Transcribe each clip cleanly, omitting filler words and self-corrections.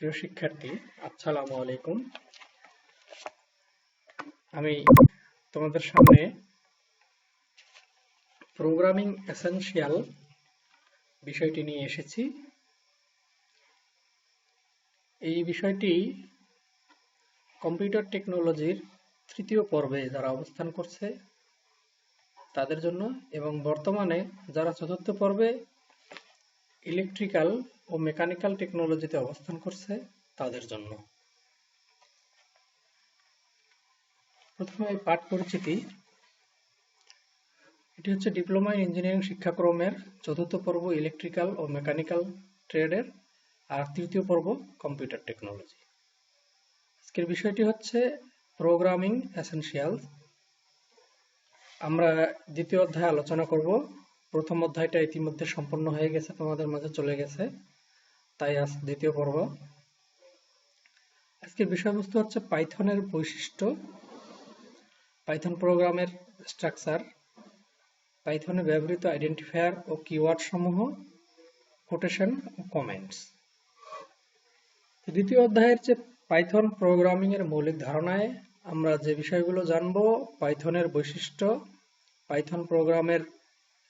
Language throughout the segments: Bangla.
প্রিয় শিক্ষার্থী, আসসালামু আলাইকুম। আমি তোমাদের সামনে প্রোগ্রামিং এসেনশিয়াল বিষয়টি নিয়ে এসেছি। এই বিষয়টি কম্পিউটার টেকনোলজির তৃতীয় পর্বে যারা অবস্থান করছে তাদের জন্য, এবং বর্তমানে যারা চতুর্থ পর্বে ইলেকট্রিক্যাল ও মেকানিক্যাল টেকনোলজিতে অবস্থান করছে তাদের জন্য। প্রথমে পাঠ পরিচিতি। এটি হচ্ছে ডিপ্লোমা ইন ইঞ্জিনিয়ারিং শিক্ষাক্রমের চতুর্থ পর্ব ইলেকট্রিক্যাল ও মেকানিক্যাল ট্রেডের, আর তৃতীয় পর্ব কম্পিউটার টেকনোলজি। আজকের বিষয়টি হচ্ছে প্রোগ্রামিং এসেনশিয়াল। আমরা দ্বিতীয় অধ্যায় আলোচনা করব। প্রথম অধ্যায়টা ইতিমধ্যে সম্পন্ন হয়ে গেছে, তোমাদের মাঝে চলে গেছে, তাই আজ দ্বিতীয় পর্ব। আজকের বিষয়বস্তু হচ্ছে পাইথনের বৈশিষ্ট্য, পাইথন প্রোগ্রামের স্ট্রাকচার, পাইথনে ব্যবহৃত আইডেন্টিফায়ার ও কিওয়ার্ড সমূহ, কোটেশন ও কমেন্টস। দ্বিতীয় অধ্যায়ের যে পাইথন প্রোগ্রামিং এর মৌলিক ধারণায় আমরা যে বিষয়গুলো জানব: পাইথনের বৈশিষ্ট্য, পাইথন প্রোগ্রামের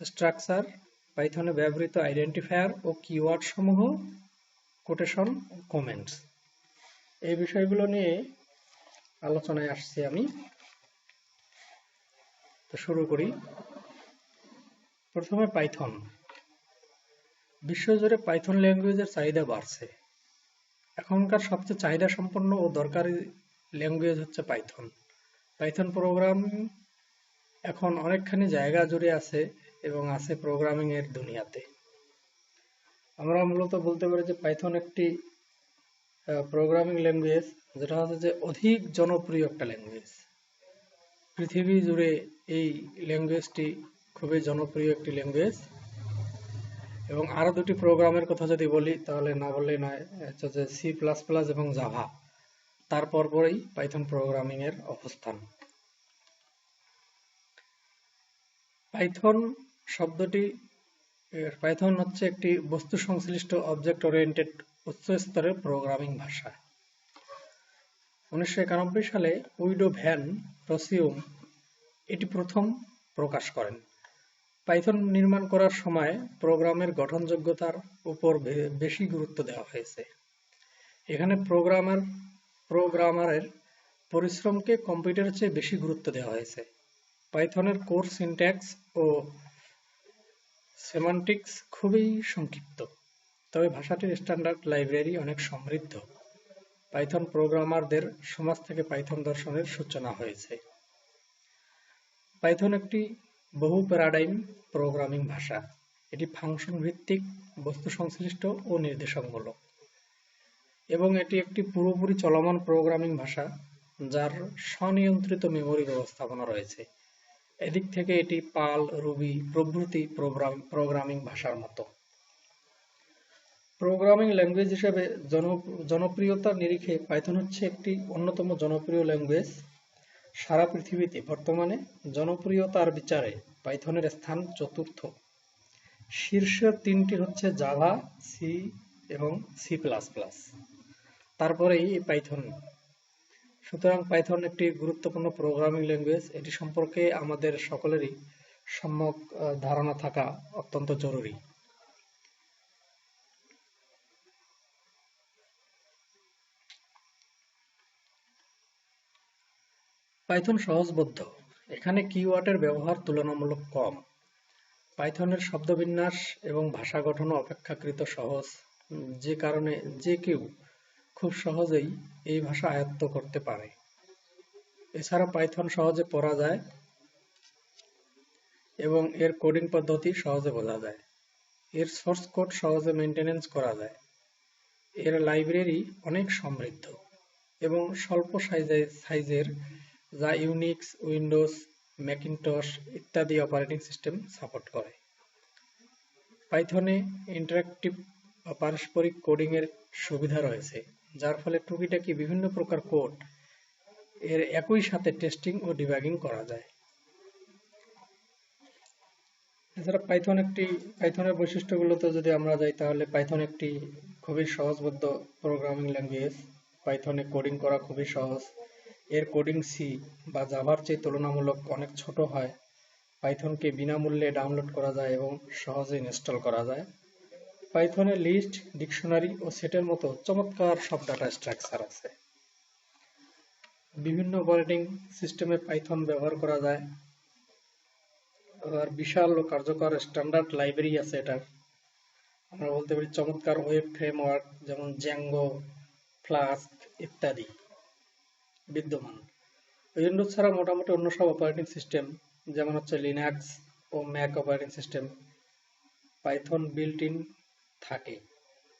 স্ট্রাকচার, পাইথনে ব্যবহৃত আইডেন্টিফায়ার ও কিওয়ার্ড সমূহ, কোটেশন ও কমেন্টস। এই বিষয়গুলো নিয়ে আলোচনায় আসছি আমি। তো শুরু করি। প্রথমে পাইথন। বিশ্বজুড়ে পাইথন ল্যাঙ্গুয়েজের চাহিদা বাড়ছে। এখনকার সবচেয়ে চাহিদা সম্পন্ন ও দরকারি ল্যাঙ্গুয়েজ হচ্ছে পাইথন। পাইথন প্রোগ্রামিং এখন অনেকখানি জায়গা জুড়ে আছে এবং আছে প্রোগ্রামিং এর দুনিয়াতে। আমরা মূলত বলতে পারি যে পাইথন একটি প্রোগ্রামিং ল্যাঙ্গুয়েজ, যেটা হচ্ছে যে অধিক জনপ্রিয় একটা ল্যাঙ্গুয়েজ। পৃথিবী জুড়ে এই ল্যাঙ্গুয়েজটি খুবই জনপ্রিয় একটি ল্যাঙ্গুয়েজ। এবং আরো দুটি প্রোগ্রামের কথা যদি বলি তাহলে না বললেই নয়, হচ্ছে যে C++ এবং জাভা। তারপর পরেই পাইথন প্রোগ্রামিং এর অবস্থান। পাইথন শব্দটি, পাইথন হচ্ছে একটি বস্তু সংশ্লিষ্ট অবজেক্ট ওরিয়েন্টেড উচ্চ স্তরের প্রোগ্রামিং ভাষা। 1991 সালে উইডো ভ্যান রসিউম এটি প্রথম প্রকাশ করেন। পাইথন নির্মাণ করার সময় প্রোগ্রামের গঠনযোগ্যতার উপর বেশি গুরুত্ব দেওয়া হয়েছে। এখানে প্রোগ্রামারের পরিশ্রমকে কম্পিউটারের চেয়ে বেশি গুরুত্ব দেওয়া হয়েছে। পাইথনের কোর সিনট্যাক্স ও সেমান্টিক্স খুবই সংক্ষিপ্ত, তবে ভাষাটির স্ট্যান্ডার্ড লাইব্রেরি অনেক সমৃদ্ধ। পাইথন প্রোগ্রামারদের সমাজ থেকে পাইথন দর্শনের সূচনা হয়েছে। পাইথন একটি বহু প্যারাডাইম প্রোগ্রামিং ভাষা। এটি ফাংশন ভিত্তিক, বস্তু সংশ্লিষ্ট ও নির্দেশমূলক, এবং এটি একটি পুরোপুরি চলমান প্রোগ্রামিং ভাষা যার স্বনিয়ন্ত্রিত মেমরি ব্যবস্থাপনা রয়েছে। এদিক থেকে এটি পার্ল, রুবি প্রভৃতি প্রোগ্রামিং ভাষার মতো। প্রোগ্রামিং ল্যাঙ্গুয়েজ হিসেবে জনপ্রিয়তার নিরিখে পাইথন হচ্ছে একটি অন্যতম জনপ্রিয় ল্যাঙ্গুয়েজ। সারা পৃথিবীতে বর্তমানে জনপ্রিয়তার বিচারে পাইথনের স্থান চতুর্থ। শীর্ষ তিনটি হচ্ছে জাভা, সি এবং C++। তারপরেই পাইথন। সুতরাং পাইথন একটি গুরুত্বপূর্ণ প্রোগ্রামিং ল্যাঙ্গুয়েজ। এটি সম্পর্কে আমাদের সকলেরই সম্যক ধারণা থাকা অত্যন্ত জরুরি। পাইথন সহজবোধ্য। এখানে কিওয়ার্ডের ব্যবহার তুলনামূলক কম। পাইথনের শব্দবিন্যাস এবং ভাষা গঠন অপেক্ষাকৃত সহজ, যে কারণে যে কেউ খুব সহজেই এই ভাষা আয়ত্ত করতে পারে। এছাড়া পাইথন সহজে পড়া যায় এবং এর কোডিং পদ্ধতি সহজে বোঝা যায়। এর সোর্স কোড সহজে মেইনটেনেন্স করা যায়। এর লাইব্রেরি অনেক সমৃদ্ধ এবং স্বল্প সাইজের, যা ইউনিক্স, উইন্ডোজ, ম্যাকিনটশ ইত্যাদি অপারেটিং সিস্টেম সাপোর্ট করে। পাইথনে ইন্টারেক্টিভ বা পারস্পরিক কোডিং এর সুবিধা রয়েছে, যার ফলে টুকিটাকি বিভিন্ন প্রকার কোড এর একই সাথে টেস্টিং ও ডিবাগিং করা যায়। এছাড়া পাইথনের বৈশিষ্ট্যগুলোতে যদি আমরা যাই তাহলে পাইথন একটি খুবই সহজবোধ্য প্রোগ্রামিং ল্যাঙ্গুয়েজ। পাইথনে কোডিং করা খুবই সহজ। এর কোডিং সি বা জাভার চেয়ে তুলনামূলক অনেক ছোট হয়। পাইথনকে বিনামূল্যে ডাউনলোড করা যায় এবং সহজে ইনস্টল করা যায়। পাইথনে লিস্ট, ডিকশনারি ও সেটের মতো চমৎকার সব ডাটা স্ট্রাকচার আছে। বিভিন্ন অপারেটিং সিস্টেমে পাইথন ব্যবহার করা যায়। আর বিশাল ও কার্যকর স্ট্যান্ডার্ড লাইব্রেরি আছে এটার। আমরা বলতে পারি চমৎকার ওয়েব ফ্রেমওয়ার্ক যেমন জ্যাঙ্গো, ফ্লাস্ক ইত্যাদি বিদ্যমান। উইন্ডোজ ছাড়া মোটামুটি অন্য সব অপারেটিং সিস্টেম যেমন হচ্ছে লিনাক্স ও Mac operating system Python built in থাকে,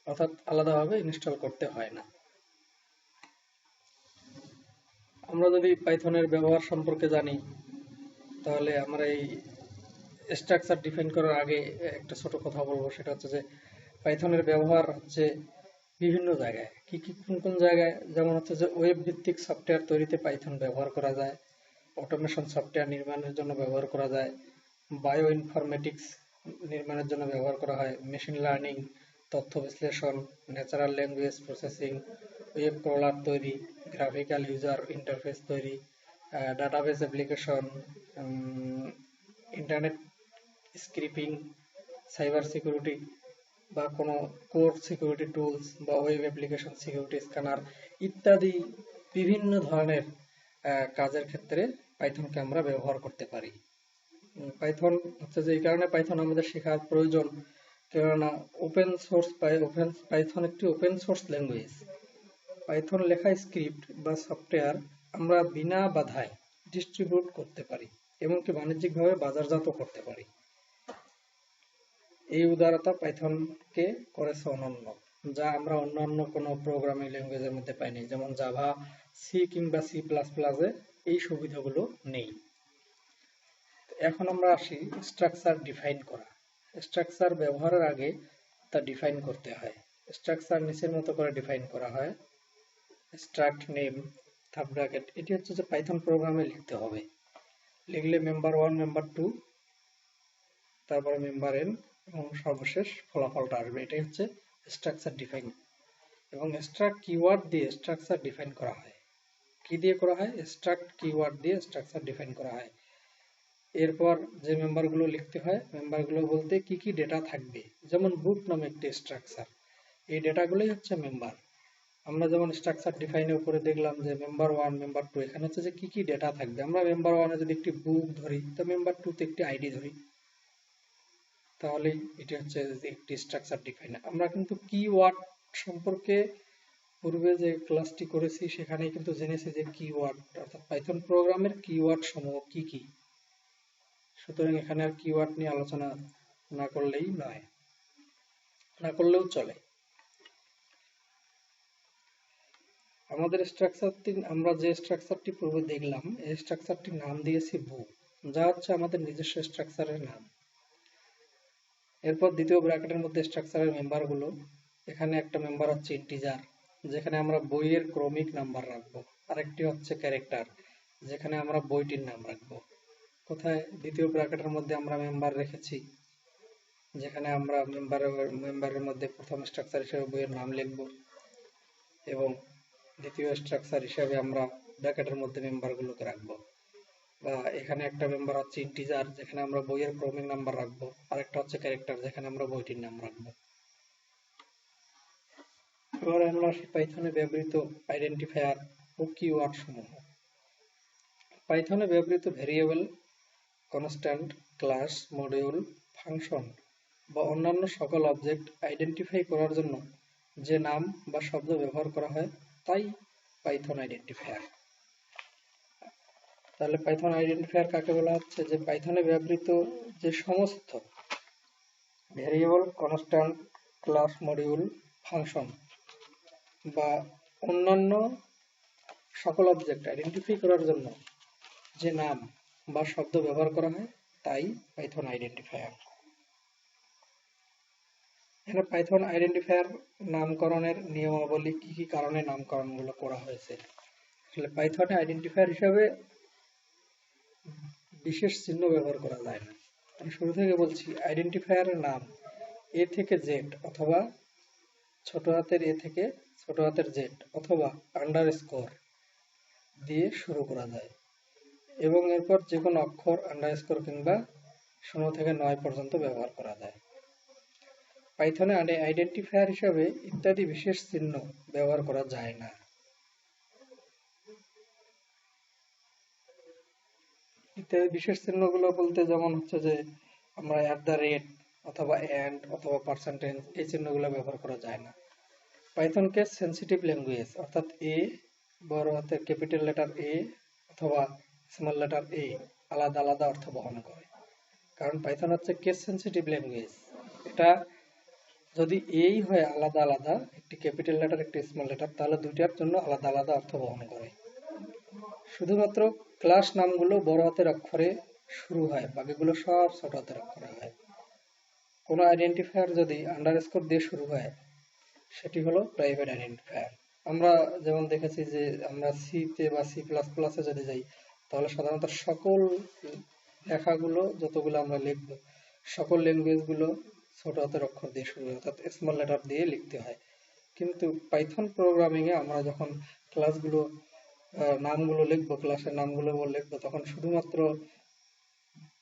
অর্থাৎ আলাদাভাবে ইনস্টল করতে হয় না। আমরা যদি পাইথনের ব্যবহার সম্পর্কে জানি তাহলে আমরা এই স্ট্রাকচার ডিফাইন করার আগে একটা ছোট কথা বলবো, সেটা হচ্ছে যে পাইথনের ব্যবহার হচ্ছে বিভিন্ন জায়গায়, কোন কোন জায়গায়, যেমন হচ্ছে যে ওয়েব ভিত্তিক সফটওয়্যার তৈরিতে পাইথন ব্যবহার করা যায়, অটোমেশন সফটওয়্যার নির্মাণের জন্য ব্যবহার করা যায়, বায়ো ইনফরমেটিক্স নির্মাণের জন্য ব্যবহার করা হয়, মেশিন লার্নিং, তথ্য বিশ্লেষণ, natural language processing, web crawler তৈরি, গ্রাফিক্যাল ইউজার ইন্টারফেস তৈরি, database application, internet scraping, cyber security বা কোনো কোর সিকিউরিটি টুলস বা ওয়েব অ্যাপ্লিকেশন সিকিউরিটি স্ক্যানার ইত্যাদি বিভিন্ন ধরনের কাজের ক্ষেত্রে পাইথনকে আমরা ব্যবহার করতে পারি। পাইথন হচ্ছে যে এই কারণে পাইথন আমাদের শেখার প্রয়োজন, কেননা ওপেন সোর্স পাইথন একটি ওপেন সোর্স ল্যাঙ্গুয়েজ। পাইথন লেখা স্ক্রিপ্ট বা সফটওয়্যার আমরা বিনা বাধায় ডিস্ট্রিবিউট করতে পারি, এমনকি বাণিজ্যিকভাবে বাজারজাত করতে পারি। এই উদারতা পাইথনকে করেছে অনন্য, যা আমরা অন্যান্য কোনো প্রোগ্রামিং ল্যাঙ্গুয়েজের মধ্যে পাইনি, যেমন জাভা, সি কিংবা সি প্লাস প্লাসে এই সুবিধাগুলো নেই। এখন আমরা আসি স্ট্রাকচার ডিফাইন করা। স্ট্রাকচার ব্যবহারের আগে তা ডিফাইন করতে হয়। স্ট্রাকচার নিচের মতো করে ডিফাইন করা হয়। স্ট্রাক্ট নেম, সাব ব্র্যাকেট, এটি হচ্ছে যে পাইথন প্রোগ্রামে লিখতে হবে। লিখলে মেম্বার 1, মেম্বার 2, তারপরে মেম্বার n এবং সর্বশেষ ফলাফলটা আসবে। এটাই হচ্ছে স্ট্রাকচার ডিফাইন। এবং স্ট্রাক্ট কিওয়ার্ড দিয়ে স্ট্রাকচার ডিফাইন করা হয়। কি দিয়ে করা হয়? স্ট্রাক্ট কিওয়ার্ড দিয়ে স্ট্রাকচার ডিফাইন করা হয়। এরপর যে মেম্বারগুলো লিখতে হয়, মেম্বারগুলো বলতে কি কি ডেটা থাকবে, যেমন বুক নামে একটি স্ট্রাকচার, এই ডেটাগুলোই হচ্ছে মেম্বার। আমরা যেমন স্ট্রাকচার ডিফাইনের উপরে দেখলাম যে মেম্বার 1, মেম্বার 2, এখানে হচ্ছে যে কি কি ডেটা থাকবে। আমরা মেম্বার 1 এ যদি একটি বুক ধরি, তো মেম্বার 2 তে একটি আইডি ধরি, তাহলে এটি হচ্ছে একটি স্ট্রাকচার ডিফাইন। আমরা কিন্তু কিওয়ার্ড সম্পর্কে পূর্বে যে ক্লাসটি করেছি সেখানে কিন্তু জেনেছি যে কিওয়ার্ড অর্থাৎ পাইথন প্রোগ্রামের কিওয়ার্ড সমূহ কি কি। সুতরাং এখানে আর কিওয়ার্ড নিয়ে আলোচনা না করলেই নয়, না করলেও চলে। আমাদের স্ট্রাকচারটি, আমরা যে স্ট্রাকচারটি পূর্বে দেখলাম, এই স্ট্রাকচারটির নাম দিয়েছি বুক, যা হচ্ছে আমাদের নিজস্ব স্ট্রাকচারের নাম। এরপর দ্বিতীয় ব্র্যাকেটের মধ্যে স্ট্রাকচারের মেম্বারগুলো। এখানে একটা মেম্বার হচ্ছে ইন্টিজার, যেখানে আমরা বইয়ের ক্রমিক নাম্বার রাখবো। আরেকটি হচ্ছে ক্যারেক্টার, যেখানে আমরা বইটির নাম রাখবো। কোথায়? দ্বিতীয় ব্র্যাকেটের মধ্যে আমরা মেম্বার রেখেছি, যেখানে আমরা মেম্বারের মধ্যে প্রথম স্ট্রাকচার হিসেবে বইয়ের নাম লিখব এবং দ্বিতীয় স্ট্রাকচার হিসেবে আমরা ব্র্যাকেটের মধ্যে মেম্বারগুলোকে রাখবো। বা এখানে একটা মেম্বার হচ্ছে ইন্টিজার, যেখানে আমরা বইয়ের ক্রমিক নাম্বার রাখবো। আরেকটা হচ্ছে ক্যারেক্টার, যেখানে আমরা বইটির নাম রাখবো। এবার আমরা আসি পাইথনে ব্যবহৃত আইডেন্টিফায়ার ও কিওয়ার্ড সমূহ। পাইথনে ব্যবহৃত variable, constant, class, module, function বা অন্যান্য সকল অবজেক্ট আইডেন্টিফাই করার জন্য যে নাম বা শব্দ ব্যবহার করা হয় তাই পাইথন আইডেন্টিফায়ার। তাহলে পাইথন আইডেন্টিফায়ার কাকে বলা হচ্ছে? যে পাইথনে ব্যবহৃত যে সমস্ত variable, constant, class, module, function বা অন্যান্য সকল অবজেক্ট আইডেন্টিফাই করার জন্য যে নাম বা শব্দ ব্যবহার করা হয় তাই পাইথন আইডেন্টিফায়ার। এখানে পাইথন আইডেন্টিফায়ার নামকরণের নিয়মাবলী, কি কি কারণে নামকরণগুলো করা হয়েছে। আসলে পাইথনে আইডেন্টিফায়ার হিসাবে বিশেষ চিহ্ন ব্যবহার করা যায় না। আমি শুরু থেকে বলছি, আইডেন্টিফায়ারের নাম এ থেকে জেড অথবা ছোট হাতের এ থেকে ছোট হাতের জেড অথবা আন্ডারস্কোর দিয়ে শুরু করা যায় এবং এরপর যে কোনো অক্ষর আন্ডারস্কোর কিংবা 0 থেকে 9 পর্যন্ত ব্যবহার করা যায়। পাইথনে আইডেন্টিফায়ার হিসাবে ইত্যাদি বিশেষ চিহ্ন ব্যবহার করা যায় না। ইত্যাদি বিশেষ চিহ্নগুলো বলতে যেমন হচ্ছে যে আমরা @ অথবা এন্ড অথবা পার্সেন্টেজ এই চিহ্নগুলো ব্যবহার করা যায় না। পাইথনকে সেন্সিটিভ ল্যাঙ্গুয়েজ অর্থাৎ এ বড় হাতের ক্যাপিটাল লেটার এ অথবা স্মল লেটার এ আলাদা আলাদা অর্থ বহন করে, কারণ পাইথন হচ্ছে কেস সেন্সিটিভ ল্যাঙ্গুয়েজ। এটা যদি এই হয় আলাদা আলাদা, একটি ক্যাপিটাল লেটার একটি স্মল লেটার, তাহলে দুইটার জন্য আলাদা আলাদা অর্থ বহন করে। শুধুমাত্র ক্লাস নামগুলো বড় হাতের অক্ষরে শুরু হয়, বাকিগুলো সব ছোট হাতের অক্ষরে হয়। কোনো আইডেন্টিফায়ার যদি আন্ডারস্কোর দিয়ে শুরু হয় সেটি হলো প্রাইভেট আইডেন্টিফায়ার। আমরা যেমন দেখেছি যে আমরা সিতে বা C++-এ যদি যাই তাহলে সাধারণত সকল লেখাগুলো যতগুলো আমরা লিখব সকল ল্যাঙ্গুয়েজগুলো ছোট হাতের অক্ষর দিয়ে শুরু হয়, অর্থাৎ স্মল লেটার দিয়ে লিখতে হয়। কিন্তু পাইথন প্রোগ্রামিংয়ে আমরা যখন ক্লাসগুলো নামগুলো লিখবো, ক্লাসের নামগুলো লিখবো, তখন শুধুমাত্র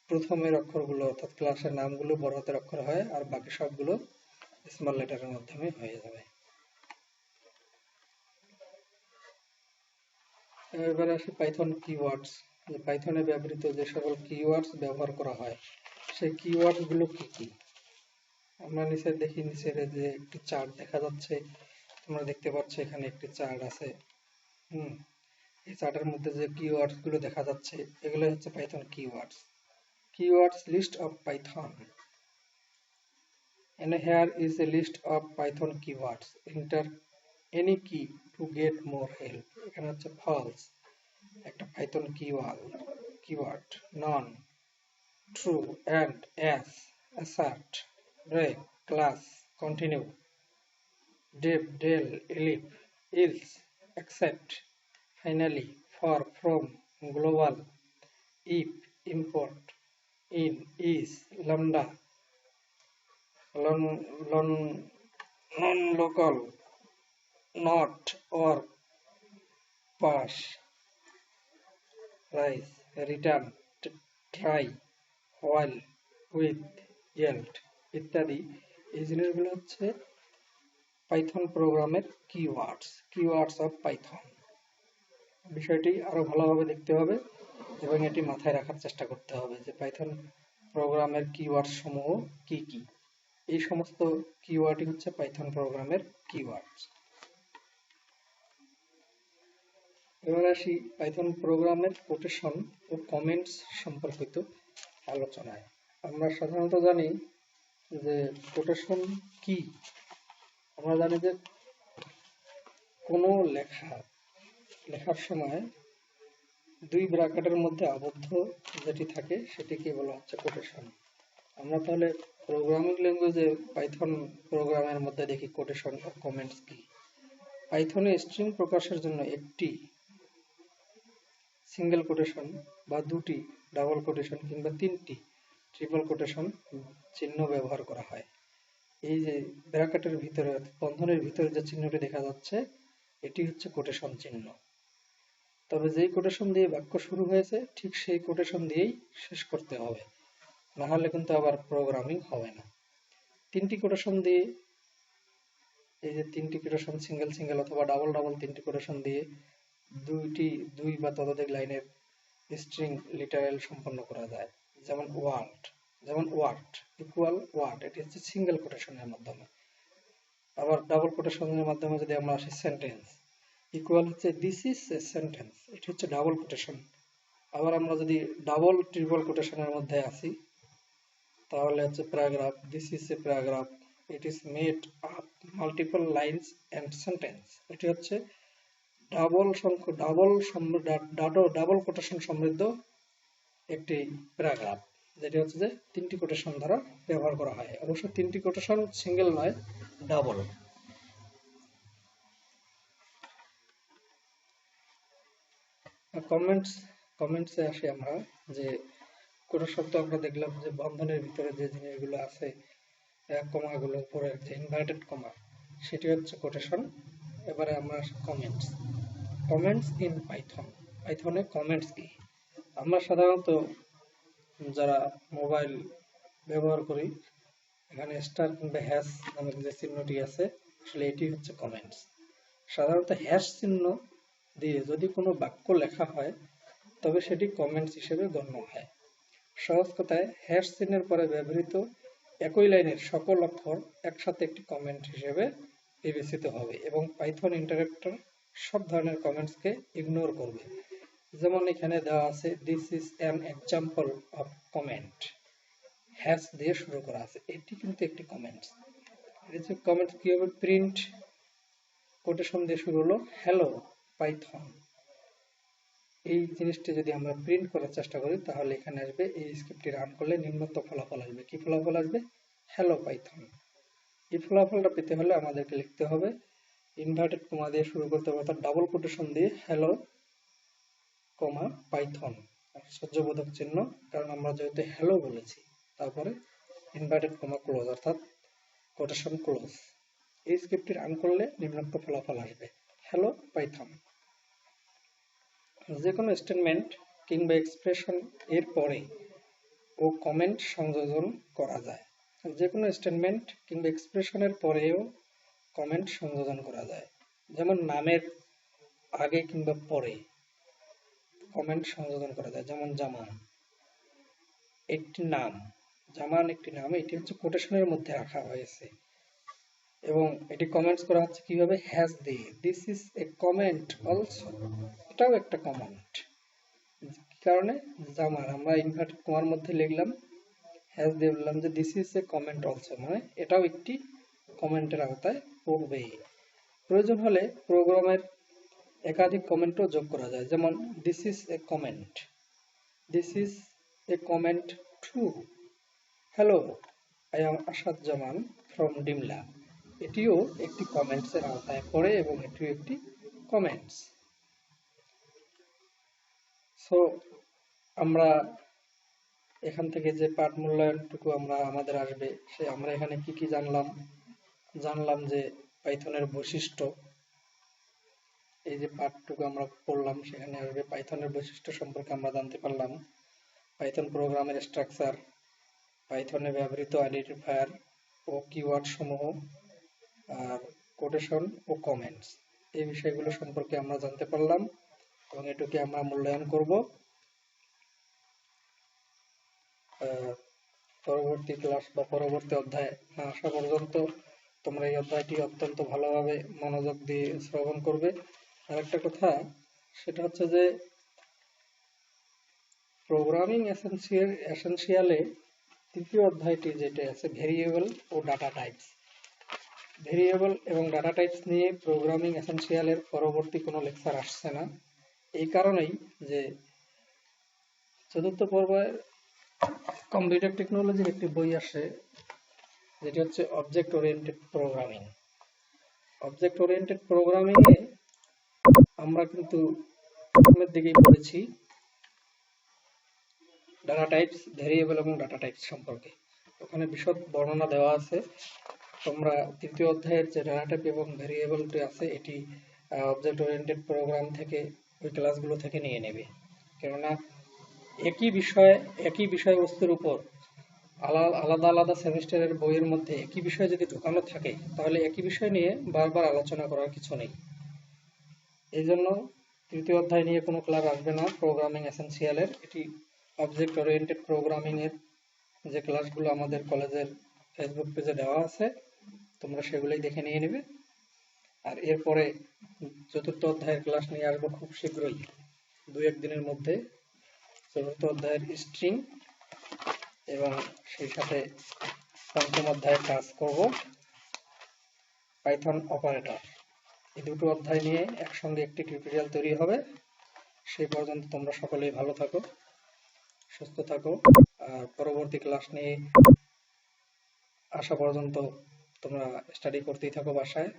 প্রথমের অক্ষরগুলো অর্থাৎ ক্লাসের নামগুলো বড় হাতের অক্ষর হয় আর বাকি সবগুলো স্মল লেটারের মাধ্যমে হয়ে যাবে। এবারে আসি পাইথন কিওয়ার্ডস। পাইথনে ব্যবহৃত যে সকল কিওয়ার্ডস ব্যবহার করা হয় সেই কিওয়ার্ডস গুলো কি কি? আমরা নিচে দেখি, নিচের যে একটি চার্ট দেখা যাচ্ছে, তোমরা দেখতে পাচ্ছ এখানে একটি চার্ট আছে। এই চার্টের মধ্যে যে কিওয়ার্ডস গুলো দেখা যাচ্ছে এগুলো হচ্ছে Python keywords. Keywords list of Python. And here is a list of Python keywords. Enter any key to get more help. এখানে হচ্ছে false একটা Python keyword, none, true, and, as, assert, break, class, continue, def, del, elif, else, except, finally, for, from, global, if, import, in, is, lambda, non-local, not, or, pass, rise, return, try, while, with, yield ইত্যাদি। এই জিনিসগুলো হচ্ছে পাইথন প্রোগ্রামের কিওয়ার্ডস অফ পাইথন। বিষয়টি আরো ভালোভাবে দেখতে হবে এবং এটি মাথায় রাখার চেষ্টা করতে হবে যে পাইথন প্রোগ্রামের কিওয়ার্ড সমূহ কি কি। এই সমস্ত কিওয়ার্ডই হচ্ছে পাইথন প্রোগ্রামের কিওয়ার্ডস। এবার আসি পাইথন প্রোগ্রামের কোটেশন ও কমেন্টস সম্পর্কিত আলোচনায়। আমরা সাধারণত জানি যে কোটেশন কি। আমরা জানি যে কোনো লেখার সময় দুই ব্র্যাকেটের মধ্যে আবদ্ধ যেটি থাকে সেটিকে বলা হচ্ছে কোটেশন। আমরা তাহলে প্রোগ্রামিং ল্যাঙ্গুয়েজে পাইথন প্রোগ্রামের মধ্যে দেখি কোটেশন ও কমেন্টস কি। পাইথনে স্ট্রিং প্রকাশের জন্য একটি সিঙ্গেল কোটেশন বা দুটি ডাবল কোটেশন কিংবা তিনটি ট্রিপল কোটেশন চিহ্ন ব্যবহার করা হয়। এই যে ব্র্যাকেটের ভিতরে বন্ধনীর ভিতরে যে চিহ্নটি দেখা যাচ্ছে এটি হচ্ছে কোটেশন চিহ্ন। তবে যেই কোটেশন দিয়ে বাক্য শুরু হয়েছে ঠিক সেই কোটেশন দিয়েই শেষ করতে হবে, না হলে কিন্তু আবার প্রোগ্রামিং হবে না। তিনটি কোটেশন দিয়ে, এই যে তিনটি কোটেশন সিঙ্গেল অথবা ডাবল তিনটি কোটেশন দিয়ে দুই বা ততোধিক লাইনের স্ট্রিং লিটারেল সম্পন্ন করা যায়। যেমন ওয়ার্ড ইকুয়াল ওয়ার্ড, এটি হচ্ছে সিঙ্গেল কোটেশনের মাধ্যমে। আবার ডাবল কোটেশনের মাধ্যমে যদি আমরা আসি সেন্টেন্স ইকুয়াল হচ্ছে দিস ইজ এ সেন্টেন্স, এটি হচ্ছে ডাবল কোটেশন। আবার আমরা যদি ডাবল ট্রিপল কোটেশনের মধ্যে আসি তাহলে হচ্ছে paragraph, this is a paragraph, it is made up multiple lines and sentence, এটি হচ্ছে ডাবল কোটেশন সমৃদ্ধ একটি প্যারাগ্রাফ, যেটি হচ্ছে যে তিনটি কোটেশন দ্বারা ব্যবহার করা হয়। অবশ্য তিনটি কোটেশন সিঙ্গেল নয়, ডাবল। কমেন্টসে আসি আমরা, যে কোনো শব্দ আমরা দেখলাম যে বন্ধনের ভিতরে যে জিনিসগুলো আছে কমাগুলো উপরের যে ইনভার্টেড কমা, সেটি হচ্ছে কোটেশন। এবারে আমরা কমেন্টস। Comments in Python. পাইথনে কমেন্টস কি? আমরা সাধারণত যারা মোবাইল ব্যবহার করি, এখানে স্টার কিংবা হ্যাশ নামক যে চিহ্নটি আছে, আসলে এটি হচ্ছে কমেন্টস। সাধারণত হ্যাশ চিহ্ন দিয়ে যদি কোনো বাক্য লেখা হয় তবে সেটি কমেন্টস হিসেবে গণ্য হয়। সহজ কথায়, হ্যাশ চিহ্নের পরে ব্যবহৃত একই লাইনের সকল অক্ষর একসাথে একটি কমেন্ট হিসেবে বিবেচিত হবে এবং পাইথন ইন্টারেপ্টার সব ধরনের কমেন্টসকে ইগনোর করবে। যেমন এখানে দেওয়া আছে, this is an example of comment, hash দিয়ে শুরু করা আছে, এটি কিন্তু একটি কমেন্টস। এই যে কমেন্টস কিভাবে প্রিন্ট, কোটেশন দিয়ে শুরু হলো, হ্যালো পাইথন। এই জিনিসটি যদি আমরা প্রিন্ট করার চেষ্টা করি তাহলে এখানে আসবে, এই স্ক্রিপ্টটি রান করলে নিম্নোক্ত ফলাফল আসবে। কি ফলাফল আসবে? Hello Python. এই ফলাফলটা পেতে হলে আমাদেরকে লিখতে হবে, ইনভার্টেড কমা দিয়ে শুরু করতে হবে, অর্থাৎ ডাবল কোটেশন দিয়ে হ্যালো কমা পাইথন, আশ্চর্যবোধক চিহ্ন, কারণ আমরা যেহেতু হ্যালো বলেছি, তারপরে ইনভার্টেড কমা ক্লোজ অর্থাৎ কোটেশন ক্লোজ। এই স্ক্রিপ্টটি রান করলে নিম্নোক্ত ফলাফল আসবে, হ্যালো পাইথন। যে কোনো স্টেটমেন্ট কিংবা এক্সপ্রেশন এর পরে ও কমেন্ট সংযোজন করা যায়। যে কোনো স্টেটমেন্ট কিংবা এক্সপ্রেশনের পরেও কমেন্ট সংযোজন করা যায়। যেমন নামের আগে কিংবা পরে কমেন্ট সংযোজন করা যায়। যেমন জামান একটি নাম, জামান একটি নাম, এটি হচ্ছে কোটেশনের মধ্যে রাখা হয়েছে এবং এটি কমেন্টস করা হচ্ছে কিভাবে? হ্যাশ দিয়ে। This is a comment also, এটাও একটা কমেন্ট। কারণে জামান আমরা ইনভার্টেড কমার মধ্যে লিখলাম, হ্যাশ দিয়ে বললাম যে this is a comment also, মানে এটাও একটি কমেন্টের আওতায় পড়বে। প্রয়োজন হলে প্রোগ্রামের একাধিক কমেন্টও যোগ করা যায়। যেমন this is a comment, this is a comment to hello I am Asad Zaman from Dimla. এটিও একটি কমেন্টসের আওতায় পড়ে এবং এটিও একটি কমেন্টস। সো আমরা এখান থেকে যে পাঠ মূল্যায়নটুকু আমাদের আসবে, সে আমরা এখানে কি কি জানলাম যে পাইথনের বৈশিষ্ট্য। এই যে পাঠটুকু আমরা পড়লাম সেখানে আসবে পাইথনের বৈশিষ্ট্য সম্পর্কে আমরা জানতে পারলাম, পাইথন প্রোগ্রামের স্ট্রাকচার, পাইথনে ব্যবহৃত আইডেন্টিফায়ার ও কিওয়ার্ড সমূহ, আর কোটেশন ও কমেন্টস, এই বিষয়গুলো সম্পর্কে আমরা জানতে পারলাম এবং এটুকে আমরা মূল্যায়ন করব। পরবর্তী ক্লাস বা পরবর্তী অধ্যায় না আসা পর্যন্ত তোমরা এই অধ্যায়টি অত্যন্ত ভালোভাবে মনোযোগ দিয়ে শ্রবণ করবে। আরেকটা কথা, সেটা হচ্ছে যে প্রোগ্রামিং এসেনশিয়ালে তৃতীয় অধ্যায়টি যেটা আছে ভেরিয়েবল ও ডাটা টাইপস। ভেরিয়েবল এবং ডাটা টাইপস নিয়ে প্রোগ্রামিং এসেনশিয়ালের পরবর্তী কোনো লেকচার আসছে না, এই কারণেই যে চতুর্থ পর্বের কম্পিউটার টেকনোলজির একটি বই আসে যেটি হচ্ছে object oriented programming. Object oriented প্রোগ্রামিংয়ে আমরা কিন্তু প্রথমের দিকেই পড়েছি ডাটা টাইপস, ভেরিয়েবল এবং ডাটা টাইপস সম্পর্কে। ওখানে বিশদ বর্ণনা দেওয়া আছে। তোমরা তৃতীয় অধ্যায়ের যে ডাটা টাইপ এবং ভেরিয়েবলটি আছে এটি অবজেক্ট ওরিয়েন্টেড প্রোগ্রাম থেকে ওই ক্লাসগুলো থেকে নিয়ে নেবে, কেননা একই বিষয়বস্তুর উপর আলাদা আলাদা সেমিস্টারের বইয়ের মধ্যে একই বিষয় যদি ঢোকানো থাকে তাহলে একই বিষয় নিয়ে বারবার আলোচনা করার কিছু নেই। এই জন্য তৃতীয় অধ্যায় নিয়ে কোনো ক্লাস আসবে না প্রোগ্রামিং এসেনশিয়ালের। এটি অবজেক্ট ওরিয়েন্টেড প্রোগ্রামিং এর যে ক্লাসগুলো আমাদের কলেজের ফেসবুক পেজে দেওয়া আছে তোমরা সেগুলোই দেখে নিয়ে নেবে। আর এরপরে চতুর্থ অধ্যায়ের ক্লাস নিয়ে আসবো খুব শীঘ্রই, 2-1 দিনের মধ্যে চতুর্থ অধ্যায়ের স্ট্রিং এবং সেই সাথে পঞ্চম অধ্যায়ে কাজ করব পাইথন অপারেটর। এই দুটো অধ্যায় নিয়ে একসঙ্গে একটি টিউটোরিয়াল তৈরি হবে। সেই পর্যন্ত তোমরা সকলেই ভালো থাকো, সুস্থ থাকো, আর পরবর্তী ক্লাস নিয়ে আসা পর্যন্ত তোমরা স্টাডি করতেই থাকো বাসায়।